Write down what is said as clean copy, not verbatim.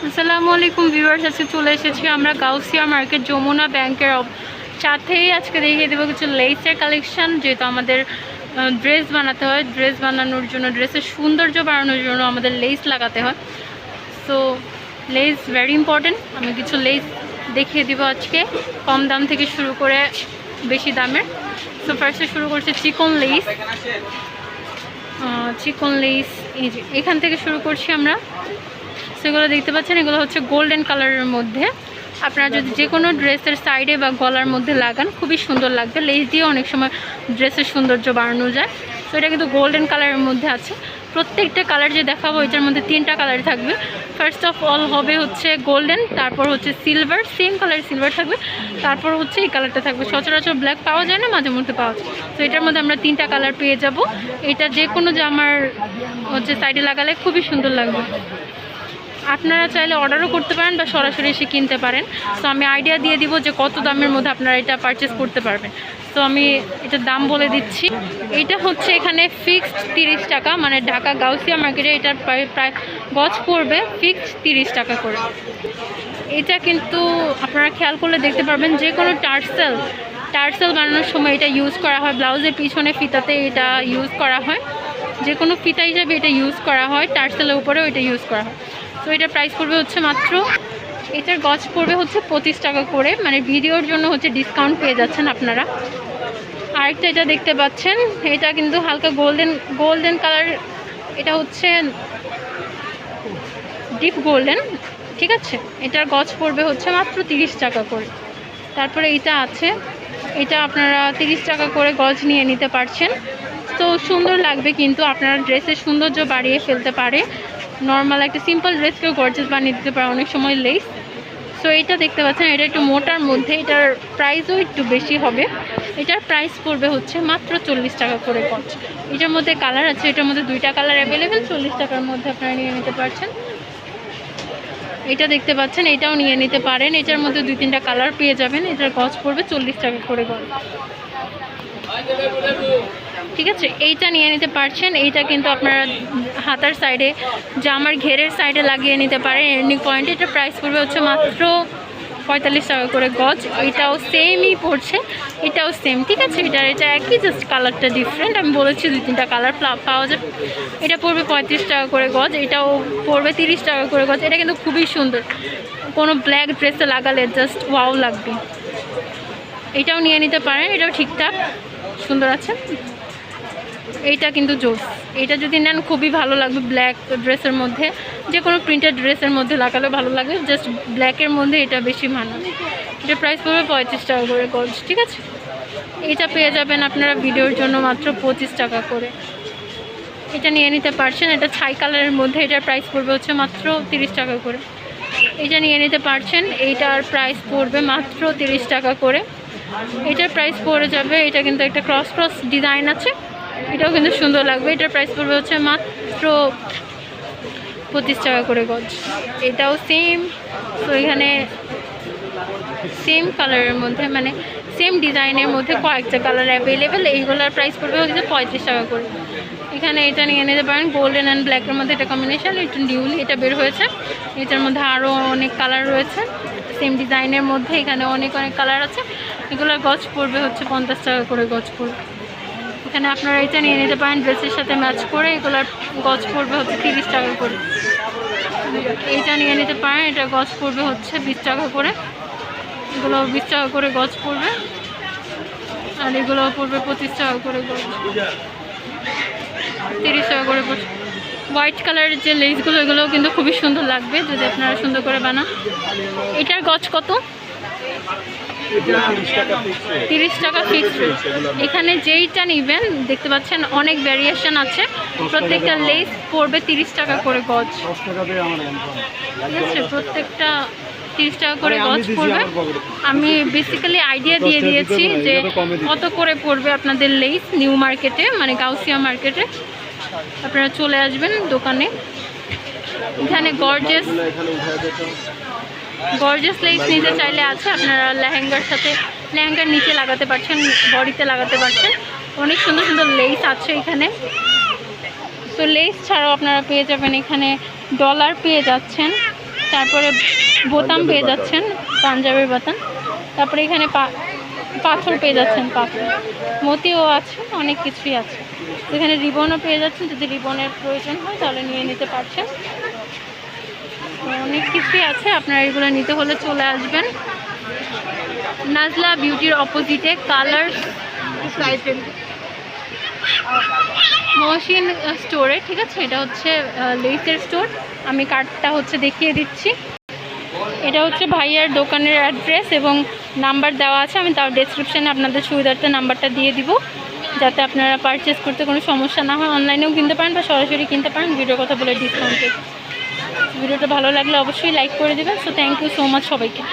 আসসালামু আলাইকুম ভিউয়ার্স, আজকে চলে এসেছি আমরা গাউসিয়া মার্কেট যমুনা ব্যাংকের সাথেই। আজকে দেখিয়ে দেবো কিছু লেসের কালেকশন। যেহেতু আমাদের ড্রেস বানাতে হয়, ড্রেস বানানোর জন্য, ড্রেসের সৌন্দর্য বাড়ানোর জন্য আমাদের লেস লাগাতে হয়। So less very important. আমি কিছু লেস দেখিয়ে দিব আজকে, কম দাম থেকে শুরু করে বেশি দামের। সো ফার্স্টে শুরু করছে চিকন লেস। চিকন লেস এই যে এখান থেকে শুরু করছি আমরা। সেগুলো দেখতে পাচ্ছেন, এগুলো হচ্ছে গোল্ডেন কালারের মধ্যে। আপনারা যদি যে কোনো ড্রেসের সাইডে বা গলার মধ্যে লাগান খুবই সুন্দর লাগবে। লেস দিয়ে অনেক সময় ড্রেসের সৌন্দর্য বাড়ানো যায়। তো এটা কিন্তু গোল্ডেন কালারের মধ্যে আছে। প্রত্যেকটা কালার যে দেখাবো এটার মধ্যে 3টা কালার থাকবে। ফার্স্ট অফ অল হবে হচ্ছে গোল্ডেন, তারপর হচ্ছে সিলভার, সেম কালার সিলভার থাকবে, তারপর হচ্ছে এই কালারটা থাকবে। সচরাচর ব্ল্যাক পাওয়া যায় না, মাঝে মধ্যে পাওয়া যায়। তো এটার মধ্যে আমরা 3টা কালার পেয়ে যাব। এটা যে কোনো জামার হচ্ছে সাইডে লাগালে খুবই সুন্দর লাগবে। আপনারা চাইলে অর্ডারও করতে পারেন বা সরাসরি এসে কিনতে পারেন। তো আমি আইডিয়া দিয়ে দিব যে কত দামের মধ্যে আপনারা এটা পারচেস করতে পারবেন। তো আমি এটার দাম বলে দিচ্ছি। এটা হচ্ছে এখানে ফিক্সড 30 টাকা, মানে ঢাকা গাউসিয়া মার্কেটে এটার প্রায় গজ পড়বে ফিক্সড 30 টাকা করে। এটা কিন্তু আপনারা খেয়াল করলে দেখতে পারবেন যে কোনো টার্সেল বানানোর সময় এটা ইউজ করা হয়। ব্লাউজের পিছনে ফিতাতে এটা ইউজ করা হয়, যে কোনো ফিতা হিসাবে এটা ইউজ করা হয়। টার্সেলের উপরেও এটা ইউজ করা হয়। তো এটার প্রাইস পড়বে হচ্ছে মাত্র, এটার গজ পড়বে হচ্ছে 25 টাকা করে, মানে ভিডিওর জন্য হচ্ছে ডিসকাউন্ট পেয়ে যাচ্ছেন আপনারা। আরেকটা এটা দেখতে পাচ্ছেন, এটা কিন্তু হালকা গোল্ডেন কালার। এটা হচ্ছে ডিপ গোল্ডেন, ঠিক আছে। এটার গজ পড়বে হচ্ছে মাত্র 30 টাকা করে। তারপরে এটা আছে, এটা আপনারা 30 টাকা করে গজ নিয়ে নিতে পারছেন। তো সুন্দর লাগবে, কিন্তু আপনারা ড্রেসের সৌন্দর্য বাড়িয়ে ফেলতে পারে। নর্মাল একটা সিম্পল ড্রেসকেও গর্জিয়াস বানিয়ে দিতে পারে অনেক সময় লেস। সো এটা দেখতে পাচ্ছেন, এটা একটু মোটার মধ্যে, এটার প্রাইসও একটু বেশি হবে। এটার প্রাইস পড়বে হচ্ছে মাত্র 40 টাকা করে গজ। এটার মধ্যে কালার আছে, এটার মধ্যে 2টা কালার অ্যাভেলেবেল। 40 টাকার মধ্যে আপনারা নিয়ে নিতে পারছেন। এটা দেখতে পাচ্ছেন, এটাও নিয়ে নিতে পারেন। এটার মধ্যে 2-3টা কালার পেয়ে যাবেন। এটার গজ পড়বে 40 টাকা করে গজ, ঠিক আছে। এইটা নিয়ে নিতে পারছেন। এইটা কিন্তু আপনারা হাতার সাইডে, জামার ঘেরের সাইডে লাগিয়ে নিতে পারেন এন্ডিং পয়েন্টে। এটা প্রাইস পড়বে হচ্ছে মাত্র 45 টাকা করে গজ। এটাও সেমই পড়ছে, এটাও সেম, ঠিক আছে। এটা একই, জাস্ট কালারটা ডিফারেন্ট। আমি বলেছি 2-3টা কালার পাওয়া যাবে। এটা পড়বে 35 টাকা করে গজ। এটাও পড়বে 30 টাকা করে গজ। এটা কিন্তু খুবই সুন্দর, কোনো ব্ল্যাক ড্রেসে লাগালে জাস্ট ওয়াও লাগবে। এটাও নিয়ে নিতে পারেন, এটাও ঠিকঠাক সুন্দর আছে। এইটা কিন্তু জোস, এটা যদি নেন খুবই ভালো লাগবে। ব্ল্যাক ড্রেসের মধ্যে, যে কোনো প্রিন্টেড ড্রেসের মধ্যে লাগালে ভালো লাগবে। জাস্ট ব্ল্যাকের মধ্যে এটা বেশি মানায়। এটা প্রাইস পড়বে 35 টাকা করে গজ, ঠিক আছে। এটা পেয়ে যাবেন আপনারা ভিডিওর জন্য মাত্র 25 টাকা করে। এটা নিয়ে নিতে পারছেন। এটা ছাই কালারের মধ্যে, এটার প্রাইস পড়বে হচ্ছে মাত্র 30 টাকা করে। এটা নিয়ে নিতে পারছেন। এইটার প্রাইস পড়বে মাত্র 30 টাকা করে। এটার প্রাইস পড়ে যাবে, এটা কিন্তু একটা ক্রস ডিজাইন আছে, এটাও কিন্তু সুন্দর লাগবে। এটার প্রাইস পড়বে হচ্ছে মাত্র 25 টাকা করে গজ। এটাও সেম। তো এখানে সেম কালারের মধ্যে, মানে সেম ডিজাইনের মধ্যে কয়েকটা কালার অ্যাভেলেবেল। এইগুলোর প্রাইস পড়বে হচ্ছে 35 টাকা করে। এখানে এটা নিয়ে নিতে পারেন, গোল্ডেন অ্যান্ড ব্ল্যাকের মধ্যে এটা কম্বিনেশন। একটু নিউলি এটা বের হয়েছে। এটার মধ্যে আরও অনেক কালার রয়েছে সেম ডিজাইনের মধ্যে। এখানে অনেক কালার আছে। এগুলোর গজ পড়বে হচ্ছে 50 টাকা করে গজ পড়বে। এখানে আপনারা এটা নিয়ে নিতে পারেন ড্রেসের সাথে ম্যাচ করে। এগুলোর গজ পড়বে হচ্ছে 30 টাকা করে। এইটা নিয়ে নিতে পারেন, এটা গজ পড়বে হচ্ছে 20 টাকা করে। এগুলো 20 টাকা করে গজ পড়বে। আর এগুলো পড়বে 25 টাকা করে গজ, 30 টাকা করে পড়বে। হোয়াইট কালারের যে লেসগুলো, এগুলোও কিন্তু খুবই সুন্দর লাগবে যদি আপনারা সুন্দর করে বানান। এটার গজ কত? 30 টাকা ফিক্সড। এখানে যেইটা নেবেন দেখতে পাচ্ছেন অনেক ভ্যারিয়েশন আছে। প্রত্যেকটা লেস পড়বে 30 টাকা করে গজ, ঠিক আছে। প্রত্যেকটা 30 টাকা করে গজ পড়বে। আমি বেসিক্যালি আইডিয়া দিয়ে দিয়েছি যে কত করে পড়বে আপনাদের লেস নিউ মার্কেটে, মানে গাউসিয়া মার্কেটে। আপনারা চলে আসবেন দোকানে। এখানে গর্জিয়াস লেস নিতে চাইলে আছে, আপনারা লেহেঙ্গার সাথে, লেহেঙ্গার নিচে লাগাতে পারছেন, বডিতে লাগাতে পারছেন। অনেক সুন্দর সুন্দর লেস আছে এখানে। তো লেস ছাড়াও আপনারা পেয়ে যাবেন এখানে ডলার পেয়ে যাচ্ছেন। তারপরে বোতাম পেয়ে যাচ্ছেন, পাঞ্জাবের বোতাম। তারপরে এখানে পাথর পেয়ে যাচ্ছেন, পাথর মতিও আছে, অনেক কিছুই আছে। এখানে রিবনও পেয়ে যাচ্ছেন, যদি রিবনের প্রয়োজন হয় তাহলে নিয়ে নিতে পারছেন। অনেক কিছুই আছে, আপনারা এগুলো নিতে হলে চলে আসবেন নাজলা বিউটির অপোজিটে কালার্স মহসিন স্টোরে, ঠিক আছে। এটা হচ্ছে লেসের স্টোর, আমি কার্ডটা হচ্ছে দেখিয়ে দিচ্ছি। এটা হচ্ছে ভাইয়ার দোকানের অ্যাড্রেস এবং নাম্বার দেওয়া আছে, আমি তার ডেসক্রিপশানে আপনাদের সুবিধার্থে নাম্বারটা দিয়ে দিব, যাতে আপনারা পারচেস করতে কোনো সমস্যা না হয়। অনলাইনেও কিনতে পারেন বা সরাসরি কিনতে পারেন, ভিডিওর কথা বলে ডিসকাউন্টে। ভিডিওটা ভালো লাগলে অবশ্যই লাইক করে দেবেন। So thank you so much সবাইকে।